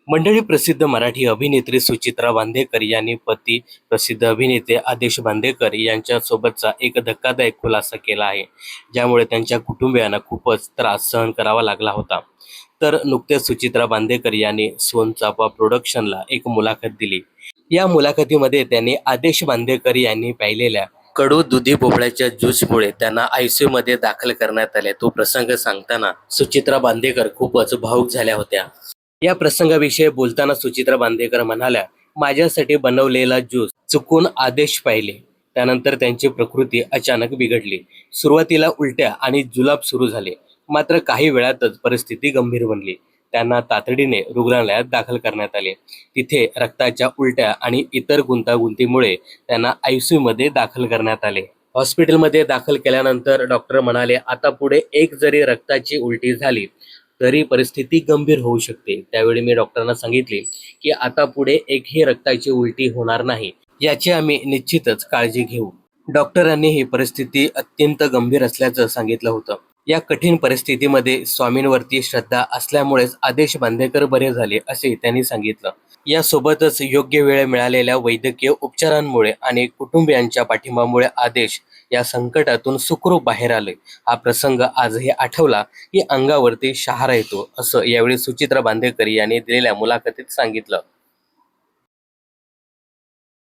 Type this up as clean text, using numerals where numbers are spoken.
मंडळी, प्रसिद्ध मराठी अभिनेत्री सुचित्रा बांदेकर यांनी पती प्रसिद्ध अभिनेते आदेश बांदेकर यांच्यासोबतचा एक धक्कादायक खुलासा केला आहे, ज्यामुळे त्यांच्या कुटुंबियांना खूपच त्रास सहन करावा लागला होता. तर नुकतेच सुचित्रा बांदेकर यांनी सोनचाफा प्रोडक्शनला एक मुलाखत दिली. या मुलाखतीमध्ये त्यांनी आदेश बांदेकर यांनी पाहिलेल्या कडू दुधी भोपळ्याच्या ज्यूसमुळे त्यांना आयसीयू मध्ये दाखल करण्यात आले तो प्रसंग सांगताना सुचित्रा बांदेकर खूपच भावुक झाल्या होत्या. या प्रसंगाविषयी बोलताना सुचित्रा बांदेकर म्हणाल्या, माझ्यासाठी बनवलेला ज्यूस चुकून आदेश पाहिले. त्यानंतर त्यांची प्रकृती अचानक बिघडली. सुरुवातीला उलट्या आणि जुलाब सुरू झाले. मात्र काही वेळातच परिस्थिती गंभीर बनली. त्यांना तातडीने रुग्णालयात दाखल करण्यात आले. तिथे रक्ताच्या उलट्या आणि इतर गुंतागुंतीमुळे त्यांना आयसीयू मध्ये दाखल करण्यात आले. हॉस्पिटलमध्ये दाखल केल्यानंतर डॉक्टर म्हणाले, आता पुढे एक जरी रक्ताची उलटी झाली तरी परिस्थिती गंभीर होऊ शकते. त्यावेळी मी डॉक्टरांना सांगितले की आता पुढे एकही रक्ताची उलटी होणार नाही, याची आम्ही निश्चितच काळजी घेऊ. डॉक्टरांनी ही परिस्थिती अत्यंत गंभीर असल्याचं सांगितलं होतं. या कठीण परिस्थितीमध्ये स्वामींवरती श्रद्धा असल्यामुळेच आदेश बांदेकर बरे झाले, असे त्यांनी सांगितलं. यासोबतच योग्य वेळ मिळालेल्या वैद्यकीय उपचारांमुळे आणि कुटुंबियांच्या पाठिंब्यामुळे आदेश या संकटातून सुखरूप बाहेर आले. हा प्रसंग आजही आठवला की अंगावरती शहारा येतो, असं यावेळी सुचित्रा बांदेकर यांनी दिलेल्या मुलाखतीत सांगितलं.